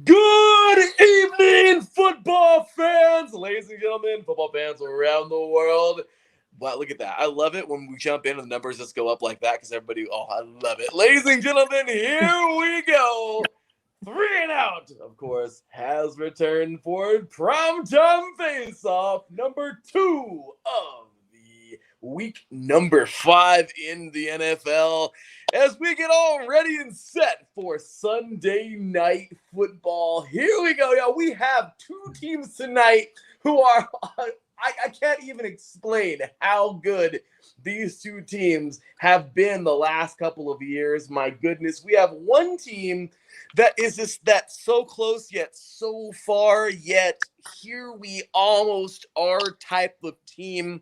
Good evening, football fans, ladies and gentlemen, football fans around the world. Wow, look at that. I love it when we jump in and the numbers just go up like that because everybody, I love it. Ladies and gentlemen, here we go. 3 and Out, of course, has returned for Primetime Face Off, number 2 of the week number 5 in the NFL. As we get all ready and set for Sunday night football, here we go. Yeah, we have 2 teams tonight who are, I can't even explain how good these 2 teams have been the last couple of years. My goodness, we have one team that is just that so close yet so far, yet here we almost are type of team.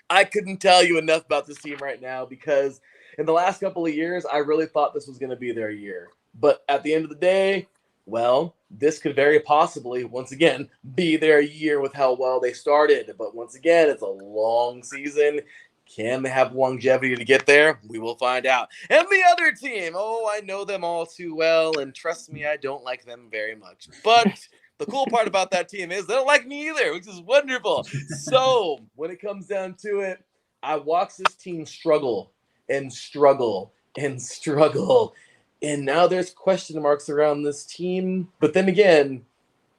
I couldn't tell you enough about this team right now because in the last couple of years, I really thought this was going to be their year. But at the end of the day, well, this could very possibly, once again, be their year with how well they started. But once again, it's a long season. Can they have longevity to get there? We will find out. And the other team, I know them all too well. And trust me, I don't like them very much. But the cool part about that team is they don't like me either, which is wonderful. So when it comes down to it, I watched this team struggle and struggle and struggle. And now there's question marks around this team. But then again,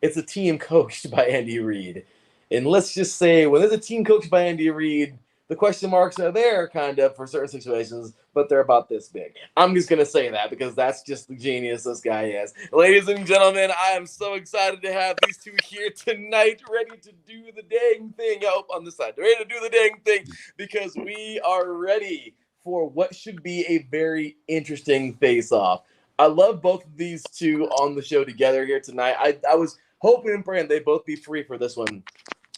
it's a team coached by Andy Reid. And let's just say when there's a team coached by Andy Reid, the question marks are there kind of for certain situations, but they're about this big. I'm just going to say that because that's just the genius this guy is. Ladies and gentlemen, I am so excited to have these 2 here tonight, ready to do the dang thing. On this side, ready to do the dang thing because we are ready for what should be a very interesting face-off. I love both of these 2 on the show together here tonight. I was hoping and praying they'd both be free for this one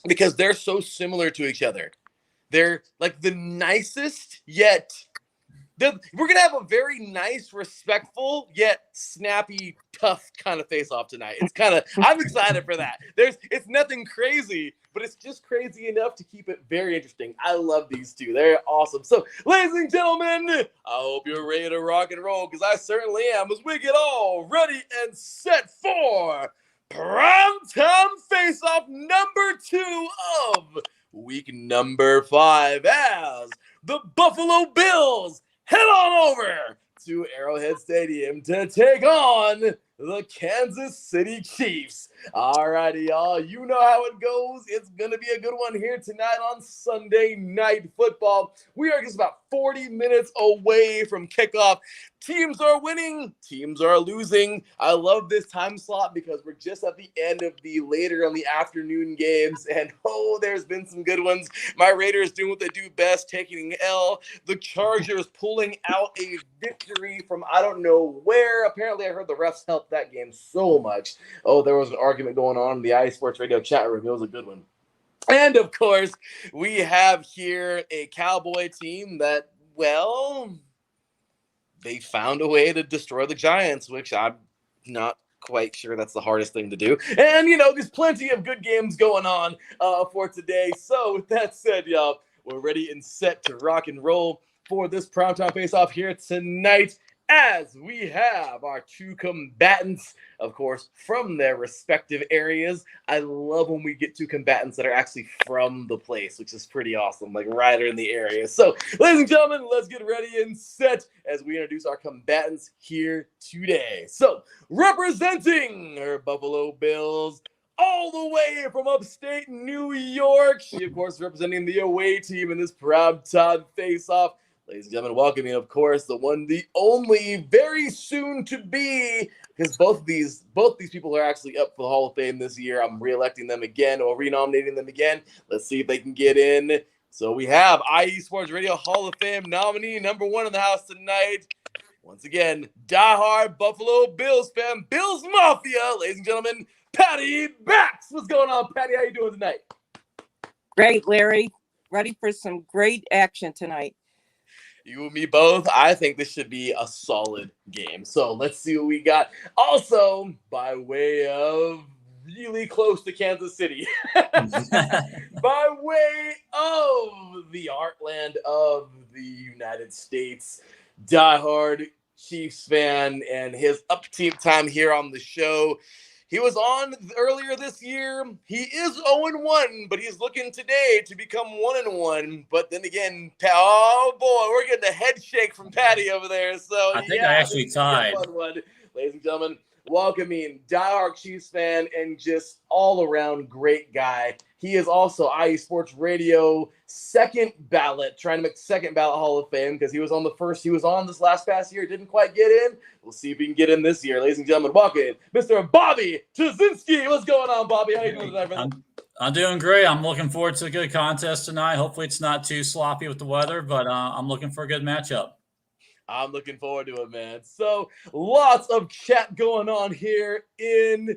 because they're so similar to each other. They're like the nicest, yet we're going to have a very nice, respectful, yet snappy, tough kind of face-off tonight. I'm excited for that. It's nothing crazy, but it's just crazy enough to keep it very interesting. I love these 2. They're awesome. So, ladies and gentlemen, I hope you're ready to rock and roll because I certainly am as we get all ready and set for Primetime Face-Off number 2 of week number 5 as the Buffalo Bills head on over to Arrowhead Stadium to take on the Kansas City Chiefs. Alrighty, y'all. You know how it goes. It's going to be a good one here tonight on Sunday Night Football. We are just about 40 minutes away from kickoff. Teams are winning. Teams are losing. I love this time slot because we're just at the end of the later in the afternoon games. And, there's been some good ones. My Raiders doing what they do best, taking an L. The Chargers pulling out a victory from I don't know where. Apparently, I heard the refs helped that game so much. There was an argument going on in the iSports Radio chat room. It was a good one. And, of course, we have here a Cowboy team that, they found a way to destroy the Giants, which I'm not quite sure that's the hardest thing to do. And, there's plenty of good games going on for today. So, with that said, y'all, we're ready and set to rock and roll for this Primetime Face-Off here tonight as we have our 2 combatants, of course, from their respective areas. I love when we get 2 combatants that are actually from the place, which is pretty awesome, like right in the area. So, ladies and gentlemen, let's get ready and set as we introduce our combatants here today. So, representing our Buffalo Bills, all the way from upstate New York, she, of course, representing the away team in this Primetime Face-Off. Ladies and gentlemen, welcoming, of course, the one, the only, very soon to be, because both these people are actually up for the Hall of Fame this year. I'm re-electing them again or renominating them again. Let's see if they can get in. So we have IE Sports Radio Hall of Fame nominee number 1 in the house tonight. Once again, diehard Buffalo Bills fan, Bills Mafia, ladies and gentlemen, Patti Bax. What's going on, Patti? How you doing tonight? Great, Larry. Ready for some great action tonight. You and me both. I think this should be a solid game. So let's see what we got. Also, by way of really close to Kansas City, by way of the heartland of the United States, diehard Chiefs fan and his up team time here on the show. He was on earlier this year. He is 0-1, but he's looking today to become 1-1. But then again, oh boy, we're getting a head shake from Patti over there. So I think I actually tied. Ladies and gentlemen, welcoming diehard Chiefs fan and just all around great guy. He is also IE Sports Radio second ballot, trying to make second ballot Hall of Fame because he was on the first. He was on this last past year, didn't quite get in. We'll see if he can get in this year. Ladies and gentlemen, welcome Mr. Bobby Tuzinski. What's going on, Bobby? How you doing tonight, brother? I'm doing great. I'm looking forward to a good contest tonight. Hopefully it's not too sloppy with the weather, but I'm looking for a good matchup. I'm looking forward to it, man. So lots of chat going on here in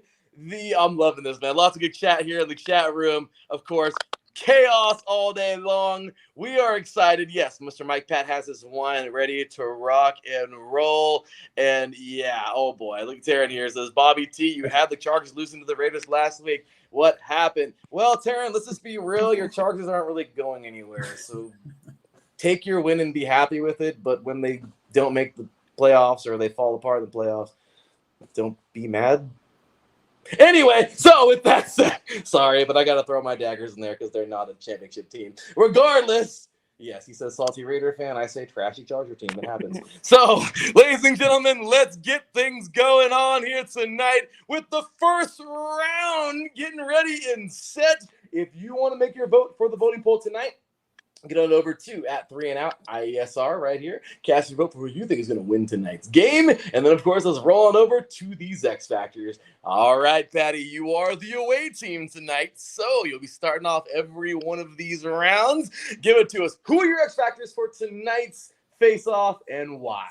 I'm loving this, man. Lots of good chat here in the chat room. Of course, chaos all day long. We are excited. Yes, Mr. Mike Pat has his wine ready to rock and roll. And yeah, oh boy, look at Taryn here. It says, Bobby T, you had the Chargers losing to the Raiders last week. What happened? Well, Taryn, let's just be real. Your Chargers aren't really going anywhere. So take your win and be happy with it. But when they don't make the playoffs or they fall apart in the playoffs, don't be mad. Anyway, so with that said, sorry, but I got to throw my daggers in there because they're not a championship team. Regardless, yes, he says salty Raider fan. I say trashy Charger team. It happens. So, ladies and gentlemen, let's get things going on here tonight with the first round getting ready and set. If you want to make your vote for the voting poll tonight, get on over to @3and-out IESR right here. Cast your vote for who you think is going to win tonight's game. And then, of course, let's roll on over to these X Factors. All right, Patti, you are the away team tonight. So you'll be starting off every one of these rounds. Give it to us. Who are your X Factors for tonight's face-off and why?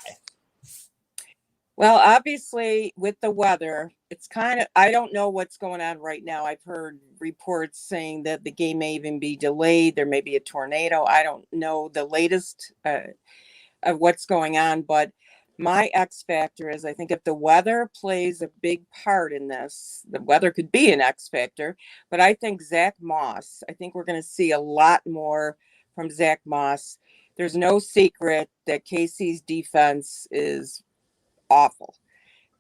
Well, obviously, with the weather, it's kind of, I don't know what's going on right now. I've heard reports saying that the game may even be delayed. There may be a tornado. I don't know the latest of what's going on, but my X factor is I think if the weather plays a big part in this, the weather could be an X factor, but I think Zach Moss, I think we're going to see a lot more from Zach Moss. There's no secret that KC's defense is awful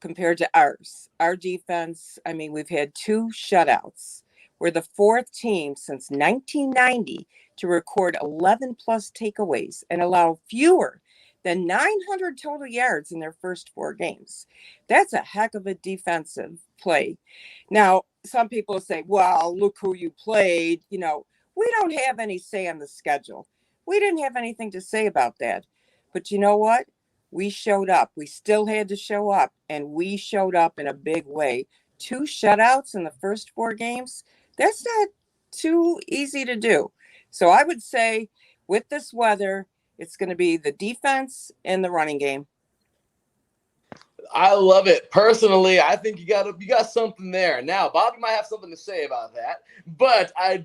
compared to ours. Our defense, I mean, we've had 2 shutouts. We're the 4th team since 1990 to record 11 plus takeaways and allow fewer than 900 total yards in their first 4 games. That's a heck of a defensive play. Now, some people say, well, look who you played. You know, we don't have any say on the schedule. We didn't have anything to say about that. But you know what? We showed up. We still had to show up, and we showed up in a big way. 2 shutouts in the first 4 games, that's not too easy to do. So I would say with this weather, it's going to be the defense and the running game. I love it. Personally, I think you got something there. Now, Bobby might have something to say about that, but I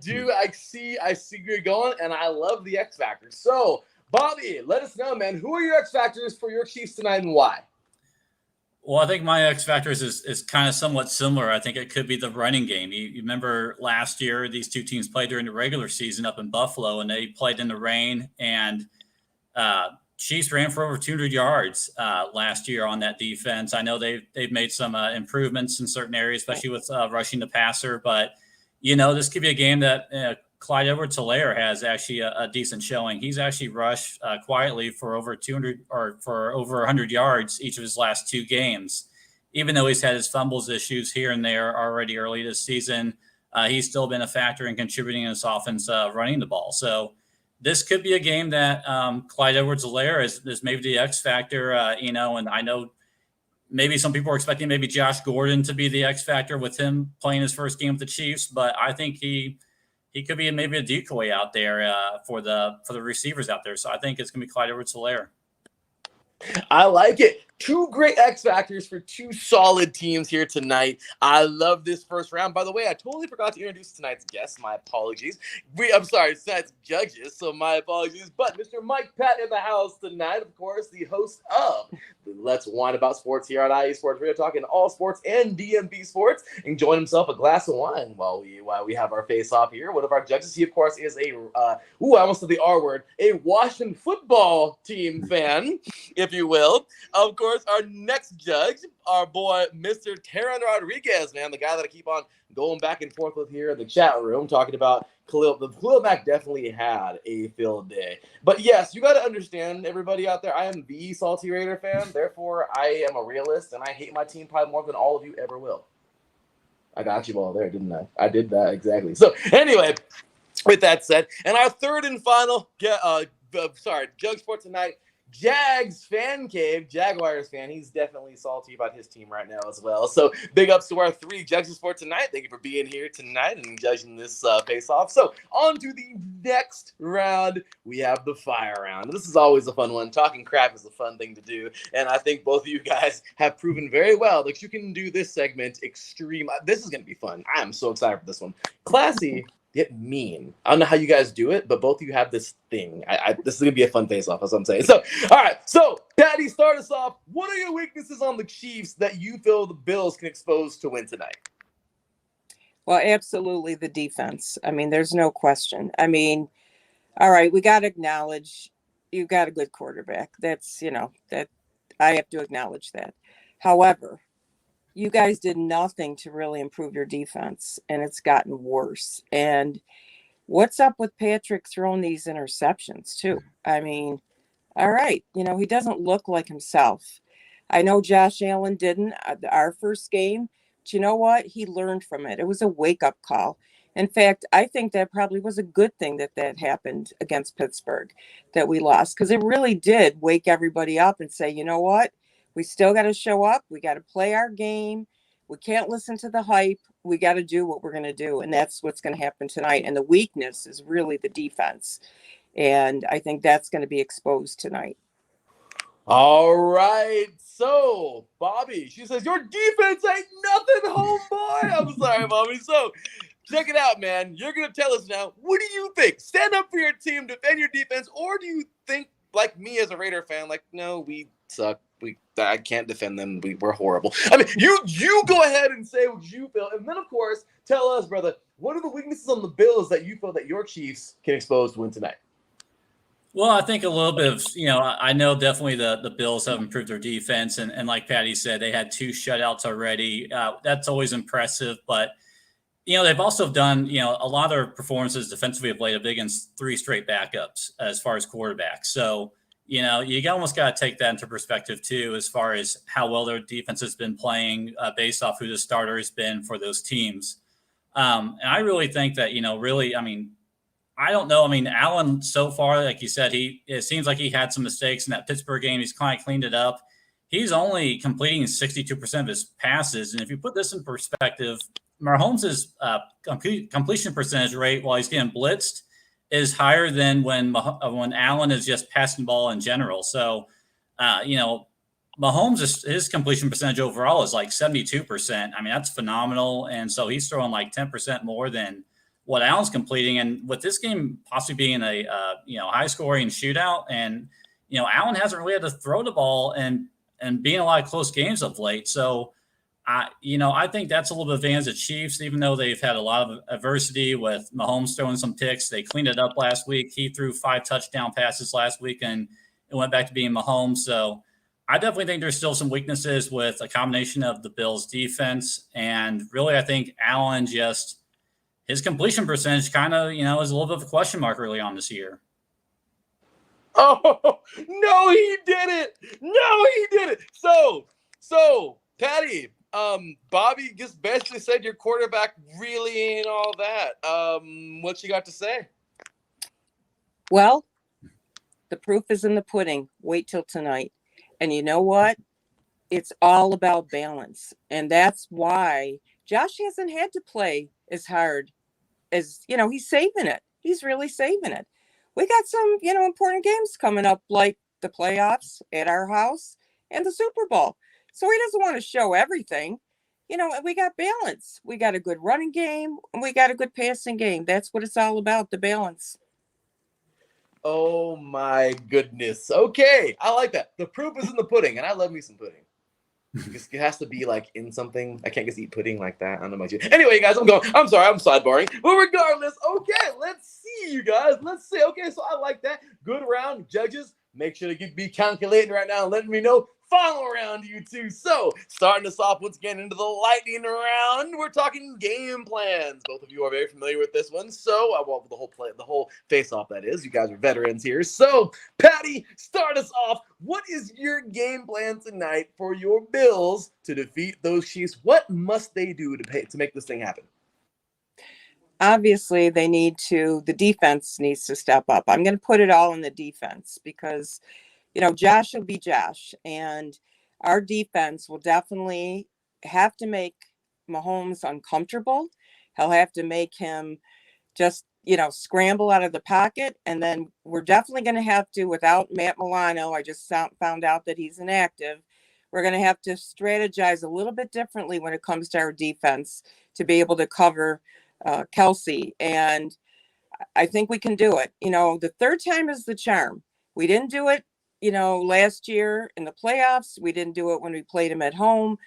see where you're going, and I love the X Factor. So, Bobby, let us know, man. Who are your X Factors for your Chiefs tonight and why? Well, I think my X Factors is kind of somewhat similar. I think it could be the running game. You remember last year, these 2 teams played during the regular season up in Buffalo, and they played in the rain, and Chiefs ran for over 200 yards last year on that defense. I know they've made some improvements in certain areas, especially with rushing the passer, but, you know, this could be a game that Clyde Edwards-Helaire has actually a decent showing. He's actually rushed quietly for over 200 or for over 100 yards each of his last 2 games. Even though he's had his fumbles issues here and there already early this season, he's still been a factor in contributing in this offense running the ball. So this could be a game that Clyde Edwards-Helaire is maybe the X factor, you know, and I know maybe some people are expecting maybe Josh Gordon to be the X factor with him playing his first game with the Chiefs, but I think he could be maybe a decoy out there for the receivers out there. So I think it's going to be Clyde Edwards-Helaire. I like it. 2 great X Factors for 2 solid teams here tonight. I love this first round. By the way, I totally forgot to introduce tonight's guests. My apologies. Tonight's judges, so my apologies. But Mr. Mike Pat in the house tonight, of course, the host of the Let's Wine About Sports here on IE Sports Radio, talking all sports and DMV sports, enjoying himself a glass of wine while we have our face off here. One of our judges, he, of course, is I almost said the R word, a Washington football team fan, if you will. Of course, course, our next judge, our boy, Mr. Taron Rodriguez, man, the guy that I keep on going back and forth with here in the chat room, talking about Khalil. The Khalil Mack definitely had a field day. But yes, you got to understand, everybody out there, I am the Salty Raider fan. Therefore, I am a realist, and I hate my team probably more than all of you ever will. I got you all there, didn't I? I did that, exactly. So anyway, with that said, and our third and final, judge for tonight, Jags fan cave, Jaguars fan. He's definitely salty about his team right now as well. So big ups to our 3 judges for tonight. Thank you for being here tonight and judging this face-off. So on to the next round. We have the fire round. This is always a fun one. Talking crap is a fun thing to do. And I think both of you guys have proven very well that you can do this segment extreme. This is going to be fun. I am so excited for this one. Classy. Get mean. I don't know how you guys do it, but both of you have this thing. This is going to be a fun face-off, that's what I'm saying. So, all right. So, Patti, start us off. What are your weaknesses on the Chiefs that you feel the Bills can expose to win tonight? Well, absolutely the defense. I mean, there's no question. I mean, all right, we got to acknowledge you've got a good quarterback. That's, that I have to acknowledge that. However, you guys did nothing to really improve your defense, and it's gotten worse. And what's up with Patrick throwing these interceptions too? I mean, all right, he doesn't look like himself. I know Josh Allen didn't our first game, but you know what? He learned from it. It was a wake-up call. In fact, I think that probably was a good thing that happened against Pittsburgh, that we lost, because it really did wake everybody up and say, you know what? We still got to show up. We got to play our game. We can't listen to the hype. We got to do what we're going to do. And that's what's going to happen tonight. And the weakness is really the defense. And I think that's going to be exposed tonight. All right. So, Bobby, she says, your defense ain't nothing, homeboy. I'm sorry, Bobby. So, check it out, man. You're going to tell us now. What do you think? Stand up for your team, defend your defense, or do you think, like me as a Raider fan, like, no, we suck. I can't defend them. We're horrible. I mean, you go ahead and say what you feel. And then, of course, tell us, brother, what are the weaknesses on the Bills that you feel that your Chiefs can expose to win tonight? Well, I think a little bit of, I know definitely the Bills have improved their defense. And like Patti said, they had 2 shutouts already. That's always impressive. But, they've also done, a lot of their performances defensively of late have been against 3 straight backups as far as quarterbacks. So, you almost got to take that into perspective, too, as far as how well their defense has been playing based off who the starter has been for those teams. And I really think that, I don't know. I mean, Allen, so far, like you said, it seems like he had some mistakes in that Pittsburgh game. He's kind of cleaned it up. He's only completing 62% of his passes. And if you put this in perspective, Mahomes' completion percentage rate while he's getting blitzed is higher than when Allen is just passing the ball in general. So, Mahomes, his completion percentage overall is like 72%. I mean, that's phenomenal. And so he's throwing like 10% more than what Allen's completing. And with this game possibly being a high scoring shootout, and Allen hasn't really had to throw the ball and being a lot of close games of late. So I think that's a little bit of advantage of Chiefs, even though they've had a lot of adversity with Mahomes throwing some picks. They cleaned it up last week. He threw 5 touchdown passes last week, and it went back to being Mahomes. So I definitely think there's still some weaknesses with a combination of the Bills' defense. And really, I think Allen his completion percentage kind of, is a little bit of a question mark early on this year. Oh, no, he didn't. No, he didn't. So, Patti, Bobby just basically said your quarterback really ain't all that. What you got to say? Well, the proof is in the pudding. Wait till tonight. And you know what? It's all about balance. And that's why Josh hasn't had to play as hard as, he's saving it. He's really saving it. We got some, important games coming up, like the playoffs at our house and the Super Bowl. So he doesn't want to show everything. We got balance. We got a good running game, and we got a good passing game. That's what it's all about, the balance. Oh, my goodness. Okay, I like that. The proof is in the pudding, and I love me some pudding. It has to be like in something. I can't just eat pudding like that. I don't know about you. Anyway, guys, I'm sorry, I'm sidebarring. But regardless, okay, let's see, you guys. Let's see. Okay, so I like that. Good round, judges. Make sure to be calculating right now and letting me know final round, you two. So, starting us off once again into the lightning round, we're talking game plans. Both of you are very familiar with this one. So, well, the whole face-off, that is. You guys are veterans here. So, Patti, start us off. What is your game plan tonight for your Bills to defeat those Chiefs? What must they do to make this thing happen? Obviously, the defense needs to step up. I'm going to put it all in the defense because, Josh will be Josh, and our defense will definitely have to make Mahomes uncomfortable. He'll have to make him just, scramble out of the pocket. And then we're definitely going to have to, without Matt Milano, I just found out that he's inactive. We're going to have to strategize a little bit differently when it comes to our defense to be able to cover Kelsey. And I think we can do it. The third time is the charm. We didn't do it, last year in the playoffs. We didn't do it when we played him at home.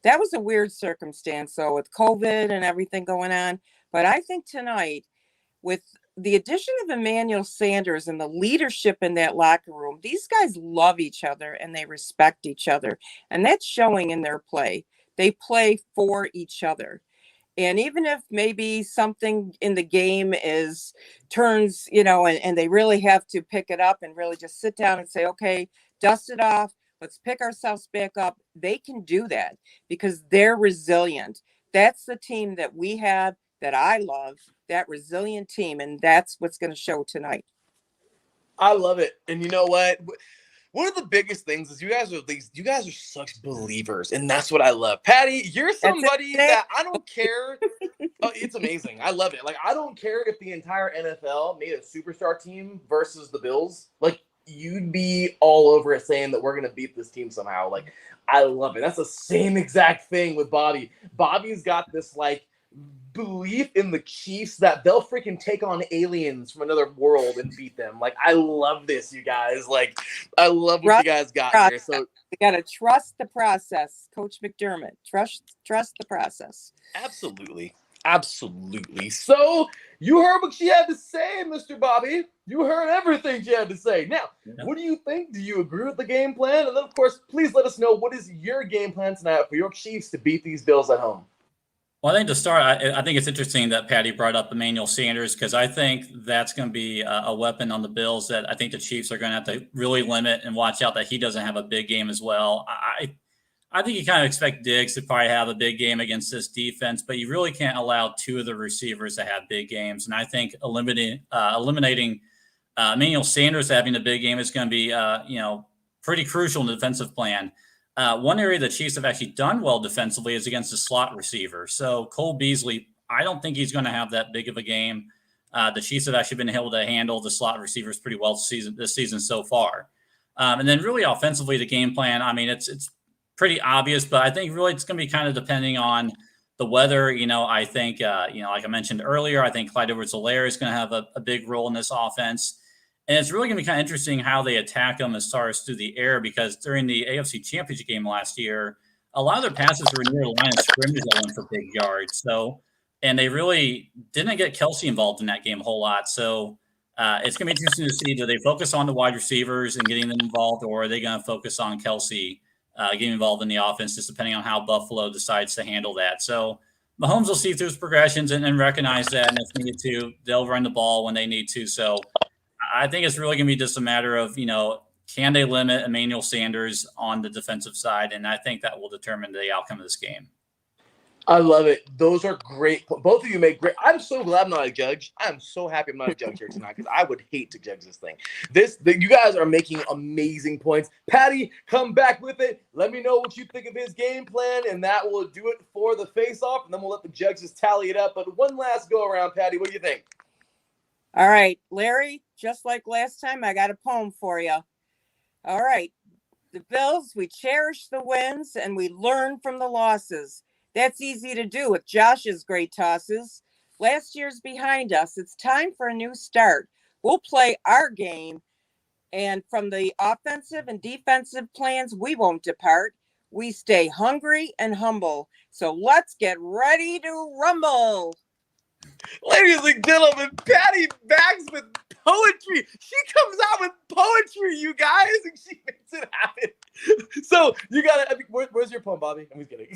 That was a weird circumstance. So with COVID and everything going on, but I think tonight with the addition of Emmanuel Sanders and the leadership in that locker room, these guys love each other and they respect each other. And that's showing in their play. They play for each other. And even if maybe something in the game turns, and they really have to pick it up and really just sit down and say, okay, dust it off. Let's pick ourselves back up. They can do that because they're resilient. That's the team that we have that I love, that resilient team. And that's what's going to show tonight. I love it. And you know what? One of the biggest things is you guys are such believers, and that's what I love. Patti, you're somebody that I don't care. It's amazing. I love it. Like, I don't care if the entire NFL made a superstar team versus the Bills. Like, you'd be all over it saying that we're going to beat this team somehow. Like, I love it. That's the same exact thing with Bobby. Bobby's got this, like, belief in the Chiefs that they'll freaking take on aliens from another world and beat them. Like, I love this, you guys. Like, I love what you guys got here. So you got to trust the process, Coach McDermott. Trust the process. Absolutely. So you heard what she had to say, Mr. Bobby. You heard everything she had to say. Now, What do you think? Do you agree with the game plan? And then, of course, please let us know, what is your game plan tonight for your Chiefs to beat these Bills at home? Well, I think to start, I think it's interesting that Patti brought up Emmanuel Sanders because I think that's going to be a weapon on the Bills that I think the Chiefs are going to have to really limit and watch out that he doesn't have a big game as well. I think you kind of expect Diggs to probably have a big game against this defense, but you really can't allow two of the receivers to have big games. And I think eliminating Emmanuel Sanders having a big game is going to be pretty crucial in the defensive plan. One area the Chiefs have actually done well defensively is against the slot receiver. So Cole Beasley, I don't think he's going to have that big of a game. The Chiefs have actually been able to handle the slot receivers pretty well this season so far. And then really offensively, the game plan, I mean, it's pretty obvious, but I think really it's going to be kind of depending on the weather. I think, like I mentioned earlier, I think Clyde Edwards-Helaire is going to have a big role in this offense. And it's really going to be kind of interesting how they attack them as far as through the air, because during the AFC Championship game last year, a lot of their passes were near the line of scrimmage that went for big yards. So, and they really didn't get Kelsey involved in that game a whole lot. So it's going to be interesting to see, do they focus on the wide receivers and getting them involved, or are they going to focus on Kelsey getting involved in the offense, just depending on how Buffalo decides to handle that. So Mahomes will see through his progressions and recognize that, and if needed to, they'll run the ball when they need to. So I think it's really going to be just a matter of, can they limit Emmanuel Sanders on the defensive side? And I think that will determine the outcome of this game. I love it. Those are great. Both of you make great. I'm so glad I'm not a judge. I'm so happy I'm not a judge here tonight because I would hate to judge this thing. You guys are making amazing points. Patti, come back with it. Let me know what you think of his game plan, and that will do it for the face-off, and then we'll let the judges tally it up. But one last go-around, Patti. What do you think? All right, Larry, just like last time, I got a poem for you. All right. The Bills, we cherish the wins, and we learn from the losses. That's easy to do with Josh's great tosses. Last year's behind us. It's time for a new start. We'll play our game, and from the offensive and defensive plans, we won't depart. We stay hungry and humble. So let's get ready to rumble. Ladies and gentlemen, Patti bags with poetry. She comes out with poetry, you guys, and she makes it happen. So you gotta. I mean, where's your poem, Bobby? I'm just kidding.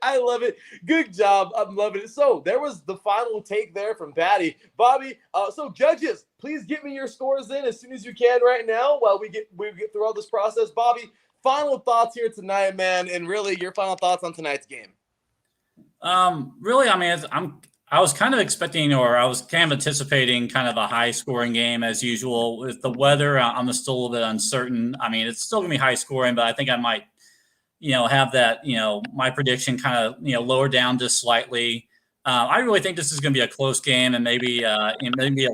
I love it. Good job. I'm loving it. So there was the final take there from Patti. Bobby, so judges, please get me your scores in as soon as you can right now while we get through all this process. Bobby, final thoughts here tonight, man, and really your final thoughts on tonight's game. Really, I mean, I was kind of expecting, or I was kind of anticipating kind of a high scoring game as usual. With the weather, I'm still a little bit uncertain. I mean, it's still gonna be high scoring, but I think I might, have that, my prediction kind of, lower down just slightly. I really think this is going to be a close game, and maybe a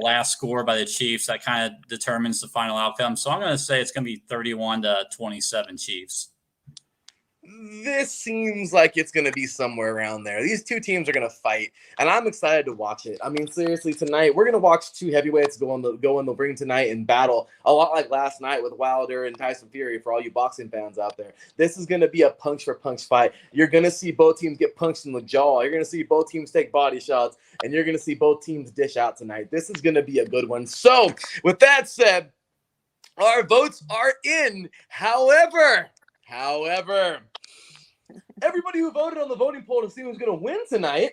last score by the Chiefs that kind of determines the final outcome. So I'm going to say it's going to be 31-27 Chiefs. This seems like it's going to be somewhere around there. These two teams are going to fight, and I'm excited to watch it. I mean, seriously, tonight we're going to watch two heavyweights go in the ring tonight in battle, a lot like last night with Wilder and Tyson Fury for all you boxing fans out there. This is going to be a punch-for-punch fight. You're going to see both teams get punched in the jaw. You're going to see both teams take body shots, and you're going to see both teams dish out tonight. This is going to be a good one. So, with that said, our votes are in. However, everybody who voted on the voting poll to see who's going to win tonight,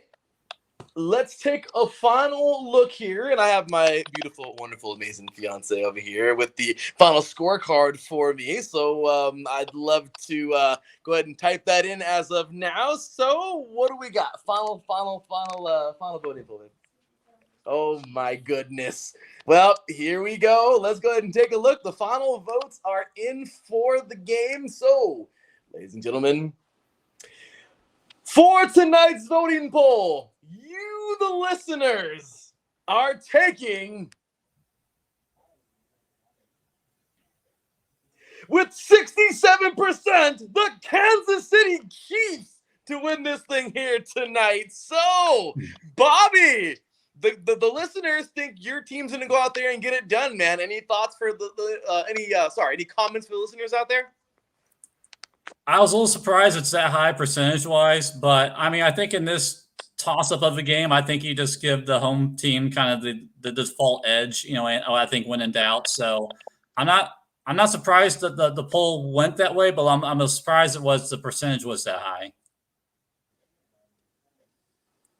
let's take a final look here. And I have my beautiful, wonderful, amazing fiance over here with the final scorecard for me. So I'd love to go ahead and type that in as of now. So what do we got? Final voting poll. Oh my goodness. Well, here we go. Let's go ahead and take a look. The final votes are in for the game. So, ladies and gentlemen, for tonight's voting poll, you, the listeners, are taking with 67% the Kansas City Chiefs to win this thing here tonight. So, Bobby, the listeners think your team's going to go out there and get it done, man. Any thoughts for any comments for the listeners out there? I was a little surprised it's that high percentage-wise, but I mean, I think in this toss-up of the game, I think you just give the home team kind of the default edge, I think when in doubt. So I'm not surprised that the poll went that way, but I'm surprised the percentage was that high.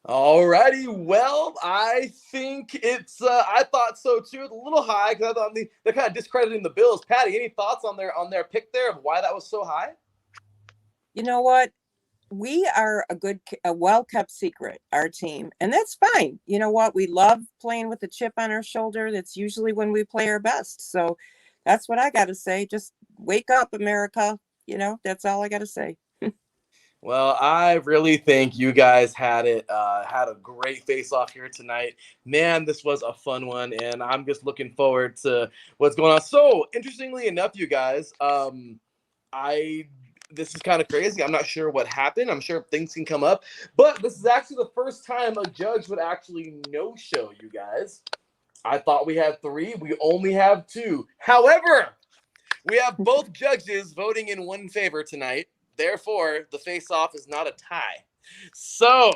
All righty. Well, I think it's I thought so too. It's a little high because I thought they're kind of discrediting the Bills. Patti, any thoughts on their pick there of why that was so high? You know what? We are a well-kept secret, our team, and that's fine. You know what? We love playing with a chip on our shoulder. That's usually when we play our best. So that's what I got to say. Just wake up, America. That's all I got to say. Well, I really think you guys had a great face-off here tonight. Man, this was a fun one, and I'm just looking forward to what's going on. So, interestingly enough, you guys, this is kind of crazy. I'm not sure what happened. I'm sure things can come up, but this is actually the first time a judge would actually no-show you guys. I thought we had 3. We only have 2. However, we have both judges voting in one favor tonight. Therefore, the face-off is not a tie. So,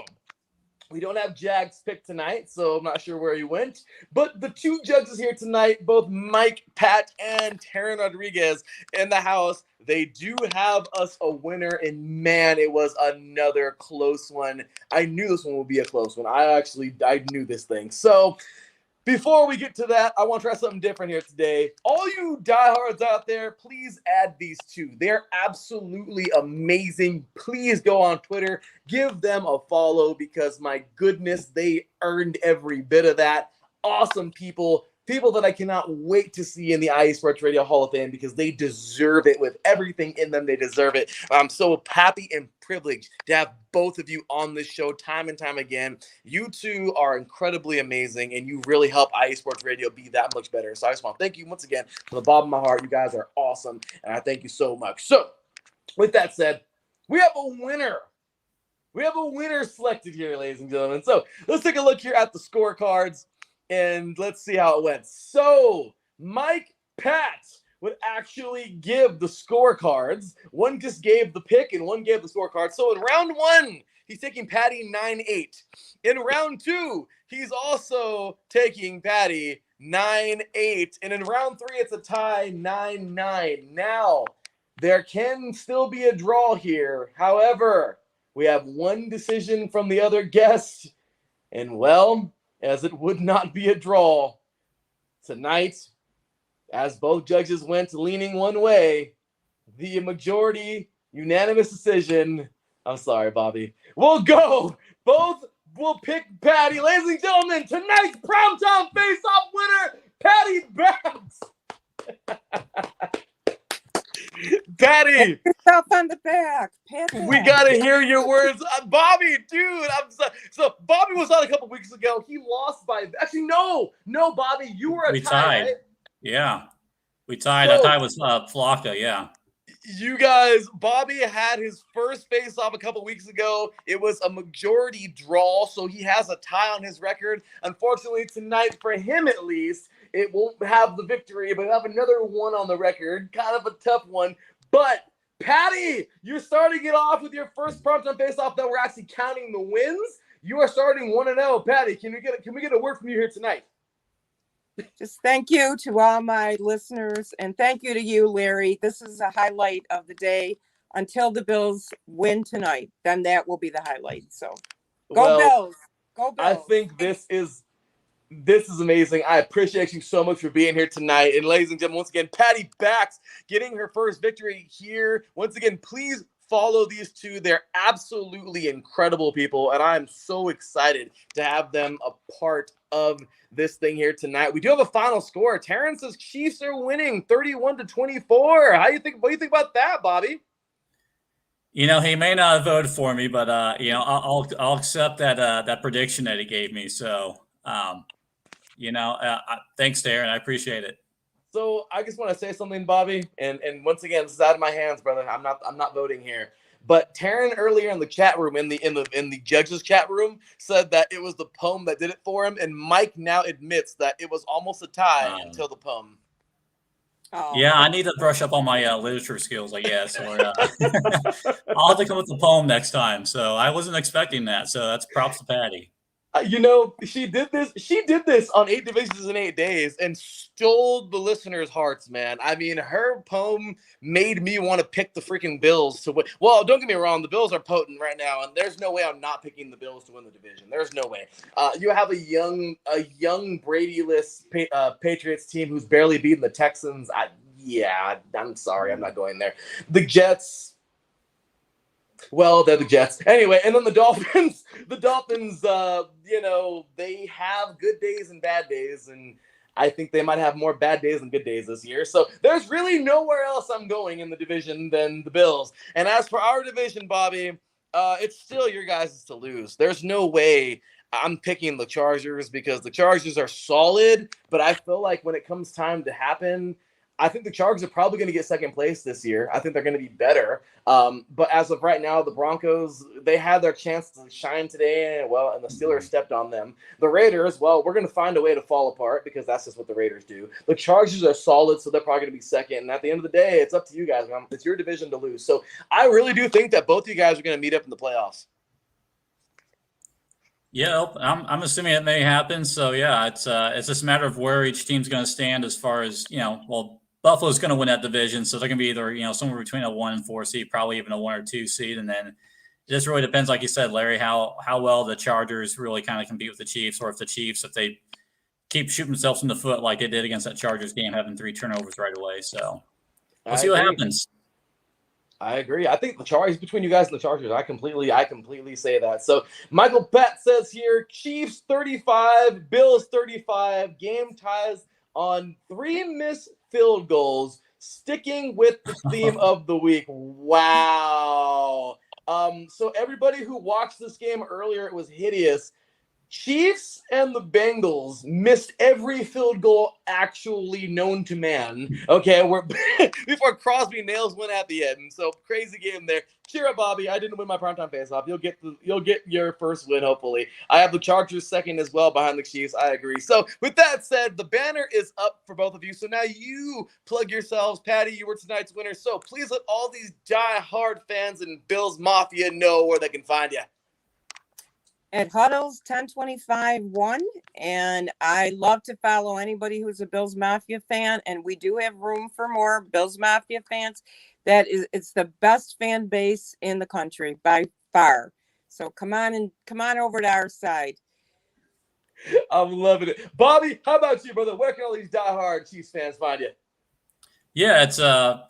we don't have Jags pick tonight, so I'm not sure where he went. But the 2 judges here tonight, both Mike, Pat, and Taryn Rodriguez in the house, they do have us a winner, and man, it was another close one. I knew this one would be a close one. I knew this thing. So, before we get to that, I want to try something different here today. All you diehards out there, please add these 2. They're absolutely amazing. Please go on Twitter, give them a follow because, my goodness, they earned every bit of that. Awesome people that I cannot wait to see in the IE Sports Radio Hall of Fame because they deserve it. With everything in them, they deserve it. I'm so happy and privileged to have both of you on this show time and time again. You two are incredibly amazing, and you really help IE Sports Radio be that much better. So I just want to thank you once again from the bottom of my heart. You guys are awesome, and I thank you so much. So, with that said, we have a winner. We have a winner selected here, ladies and gentlemen. So let's take a look here at the scorecards, and let's see how it went. So, Mike, Pat would actually give the scorecards. One just gave the pick and one gave the scorecard. So in round 1, he's taking Patti 9-8. In round 2, he's also taking Patti 9-8. And in round 3, it's a tie 9-9. Now, there can still be a draw here. However, we have one decision from the other guest. And well, as it would not be a draw tonight, as both judges went leaning one way, the majority unanimous decision, I'm sorry, Bobby, will go. Both will pick Patti. Ladies and gentlemen, tonight's Primetime Face Off winner, Patti Banks. Patti, yourself on the back. we gotta hear your words, Bobby, dude. So Bobby was on a couple weeks ago. He lost by no, Bobby, you were a We tie, tied. right? Yeah, we tied. So, I tied with Flocka. Yeah. You guys, Bobby had his first face-off a couple weeks ago. It was a majority draw, so he has a tie on his record. Unfortunately, tonight, for him at least, it won't have the victory, but have another one on the record. Kind of a tough one. But, Patti, you're starting it off with your first Primetime face-off that we're actually counting the wins. You are starting 1-0. Patti, can we get a word from you here tonight? Just thank you to all my listeners, and thank you to you, Larry. This is a highlight of the day until the Bills win tonight. Then that will be the highlight. So go Bills. Go Bills. I think this is amazing. I appreciate you so much for being here tonight. And ladies and gentlemen, once again, Patti Banks getting her first victory here. Once again, please follow these two. They're absolutely incredible people, and I'm so excited to have them a part of this thing here tonight. We do have a final score. Terrence says Chiefs are winning 31-24. What do you think about that, Bobby? He may not have voted for me, but I'll accept that prediction that he gave me. So thanks, Darren. I appreciate it. So I just want to say something, Bobby, and once again, this is out of my hands, brother. I'm not voting here. But Taryn earlier in the chat room, in the judges chat room, said that it was the poem that did it for him, and Mike now admits that it was almost a tie until the poem. Oh. Yeah, I need to brush up on my literature skills, I guess. Or I'll have to come with the poem next time. So I wasn't expecting that. So that's props to Patti. She did this on 8 Divisions in 8 days and stole the listeners' hearts, man. I mean, her poem made me want to pick the freaking Bills to win. Well, don't get me wrong, the Bills are potent right now, and there's no way I'm not picking the Bills to win the division. There's no way. You have a young Brady-less Patriots team who's barely beaten the Texans. I'm sorry, I'm not going there. The Jets. Well, they're the Jets. Anyway, and then the Dolphins, they have good days and bad days, and I think they might have more bad days than good days this year. So there's really nowhere else I'm going in the division than the Bills. And as for our division, Bobby, it's still your guys' to lose. There's no way I'm picking the Chargers because the Chargers are solid, but I feel like when it comes time to happen, I think the Chargers are probably going to get second place this year. I think they're going to be better. But as of right now, the Broncos, they had their chance to shine today, and the Steelers stepped on them. The Raiders, we're going to find a way to fall apart because that's just what the Raiders do. The Chargers are solid, so they're probably going to be second. And at the end of the day, it's up to you guys, man. It's your division to lose. So I really do think that both of you guys are going to meet up in the playoffs. Yeah, I'm assuming it may happen. So yeah, it's just a matter of where each team's going to stand as far as Buffalo's going to win that division, so they're going to be either somewhere between a 1 and 4 seed, probably even a 1 or 2 seed, and then it just really depends, like you said, Larry, how well the Chargers really kind of compete with the Chiefs, or if the Chiefs, if they keep shooting themselves in the foot like they did against that Chargers game, having 3 turnovers right away. So we'll see what happens. I agree. I think the Chargers, between you guys and the Chargers, I completely say that. So Michael Pett says here, Chiefs 35, Bills 35, game ties on 3 missed field goals, sticking with the theme of the week. Wow. So everybody who watched this game earlier, it was hideous. Chiefs and the Bengals missed every field goal actually known to man. Okay, before Crosby nails one at the end. So crazy game there. Cheer up, Bobby. I didn't win my primetime face-off. You'll get your first win, hopefully. I have the Chargers second as well behind the Chiefs. I agree. So with that said, the banner is up for both of you. So now you plug yourselves. Patti, you were tonight's winner. So please let all these die-hard fans and Bills Mafia know where they can find you. at Huddles 1025-1. And I love to follow anybody who's a Bills Mafia fan. And we do have room for more Bills Mafia fans. It's the best fan base in the country by far. So come on over to our side. I'm loving it. Bobby, how about you, brother? Where can all these diehard Chiefs fans find you? Yeah, it's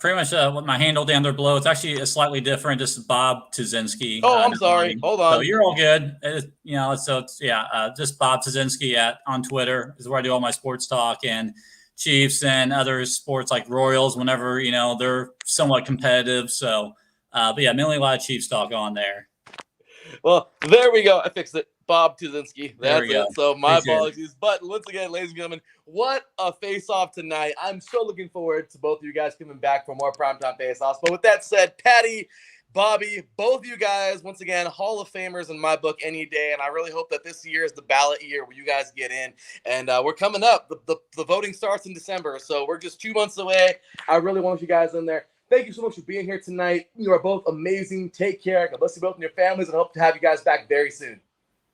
pretty much what my handle down there below. It's actually slightly different. Just Bob Tuzinski. Oh, I'm sorry. Hold on. So you're all good. It's just Bob Tuzinski on Twitter is where I do all my sports talk and Chiefs and other sports like Royals whenever, they're somewhat competitive. So, but yeah, mainly a lot of Chiefs talk on there. Well, there we go. I fixed it. Bob Tuzinski. That's it. So my apologies. But once again, ladies and gentlemen, what a face-off tonight. I'm so looking forward to both of you guys coming back for more Primetime Face Offs. But with that said, Patti, Bobby, both of you guys, once again, Hall of Famers in my book any day. And I really hope that this year is the ballot year where you guys get in. And we're coming up. The voting starts in December. So we're just 2 months away. I really want you guys in there. Thank you so much for being here tonight. You are both amazing. Take care. God bless you both and your families. And I hope to have you guys back very soon.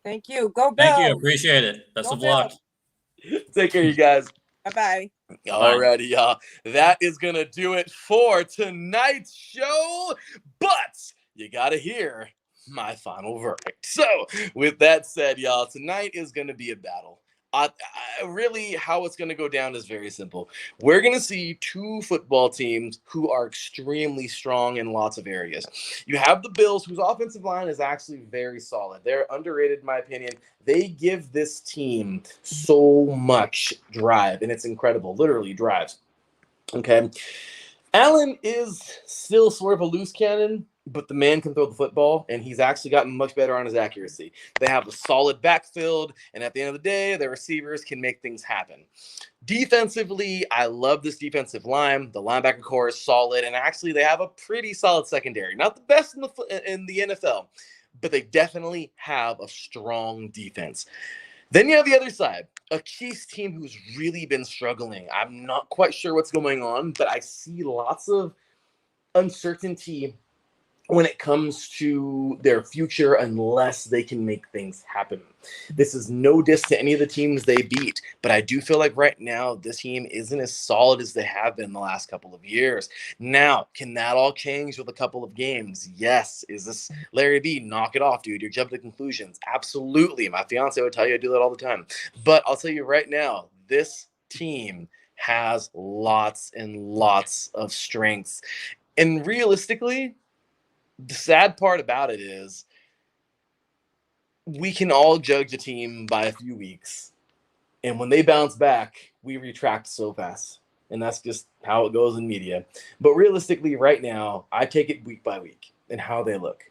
Thank you. Go Bills. Thank you. Appreciate it. Best of luck. Take care, you guys. Bye-bye. Alrighty, y'all. That is going to do it for tonight's show. But you got to hear my final verdict. So with that said, y'all, tonight is going to be a battle. Really, how it's going to go down is very simple. We're going to see two football teams who are extremely strong in lots of areas. You have the Bills, whose offensive line is actually very solid. They're underrated, in my opinion. They give this team so much drive, and it's incredible. Literally drives. Okay. Allen is still sort of a loose cannon, but the man can throw the football, and he's actually gotten much better on his accuracy. They have a solid backfield, and at the end of the day, their receivers can make things happen. Defensively, I love this defensive line. The linebacker core is solid, and actually they have a pretty solid secondary. Not the best in the NFL, but they definitely have a strong defense. Then you have the other side, a Chiefs team who's really been struggling. I'm not quite sure what's going on, but I see lots of uncertainty when it comes to their future unless they can make things happen. This is no diss to any of the teams they beat, but I do feel like right now this team isn't as solid as they have been the last couple of years. Now, can that all change with a couple of games? Yes. Is this Larry B? Knock it off, dude. You're jumping to conclusions. Absolutely. My fiance would tell you I do that all the time. But I'll tell you right now, this team has lots and lots of strengths. And realistically, the sad part about it is we can all judge a team by a few weeks. And when they bounce back, we retract so fast. And that's just how it goes in media. But realistically, right now, I take it week by week and how they look.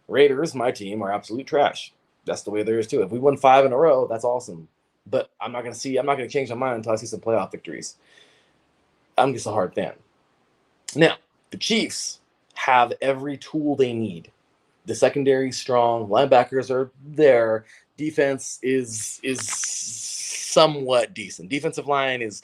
Raiders, my team, are absolute trash. That's the way there is too. If we won 5 in a row, that's awesome. But I'm not going to change my mind until I see some playoff victories. I'm just a hard fan. Now, the Chiefs have every tool they need. The secondary is strong. Linebackers are there. Defense is somewhat decent. Defensive line is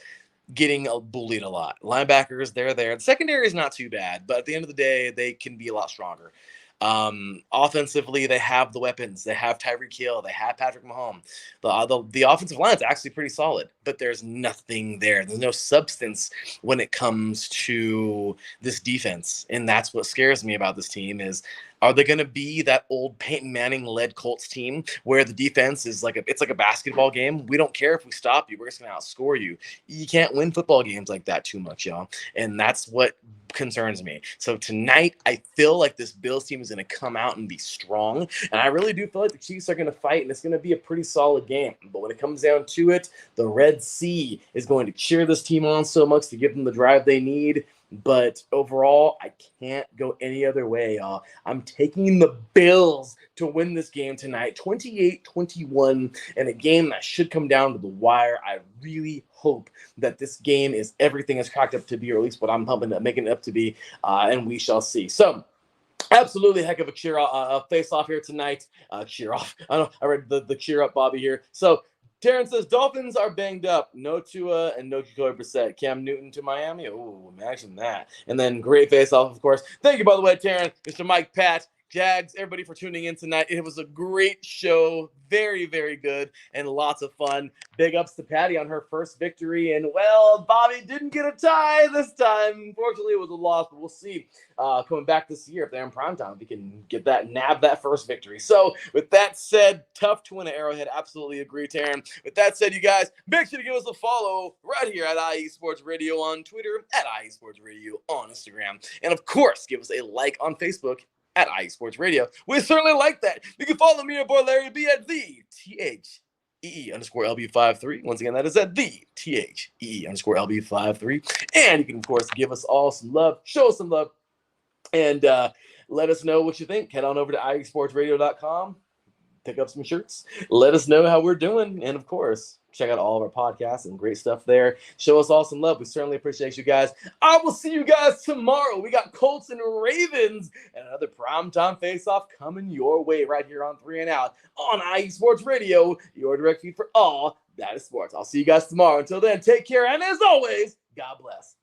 getting bullied a lot. Linebackers, they're there. The secondary is not too bad, but at the end of the day, they can be a lot stronger. Offensively, they have the weapons. They have Tyreek Hill. They have Patrick Mahomes. The offensive line is actually pretty solid, but there's nothing there. There's no substance when it comes to this defense, and that's what scares me about this team is, are they going to be that old Peyton Manning-led Colts team where the defense is it's like a basketball game? We don't care if we stop you. We're just going to outscore you. You can't win football games like that too much, y'all. And that's what concerns me. So tonight, I feel like this Bills team is going to come out and be strong. And I really do feel like the Chiefs are going to fight, and it's going to be a pretty solid game. But when it comes down to it, the Red Sea is going to cheer this team on so much to give them the drive they need. But overall, I can't go any other way, y'all. I'm taking the Bills to win this game tonight, 28-21, in a game that should come down to the wire. I really hope that this game is everything it's cracked up to be, or at least what I'm making it up to be, and we shall see. So, absolutely heck of a face-off here tonight. Cheer off. I read the cheer up Bobby here. So, Terrence says, Dolphins are banged up. No Tua and no Jacoby Brissett. Cam Newton to Miami. Oh, imagine that. And then great face-off, of course. Thank you, by the way, Terrence. Mr. Mike Pat, Jags, everybody for tuning in tonight. It was a great show. Very, very good and lots of fun. Big ups to Patti on her first victory. And, well, Bobby didn't get a tie this time. Unfortunately, it was a loss, but we'll see coming back this year if they're in primetime if we can get nab that first victory. So, with that said, tough to win at Arrowhead. Absolutely agree, Taryn. With that said, you guys, make sure to give us a follow right here at IE Sports Radio on Twitter, at IE Sports Radio on Instagram. And, of course, give us a like on Facebook at IE Sports Radio. We certainly like that. You can follow me, your boy Larry B, at the THEE_LB53. Once again, that is at the THEE_LB53. And you can, of course, give us all some love, show us some love, and let us know what you think. Head on over to IESportsRadio.com, pick up some shirts, let us know how we're doing, and, of course, check out all of our podcasts and great stuff there. Show us all some love. We certainly appreciate you guys. I will see you guys tomorrow. We got Colts and Ravens and another Primetime Face Off coming your way right here on 3 and Out on IE Sports Radio, your direct feed for all that is sports. I'll see you guys tomorrow. Until then, take care. And as always, God bless.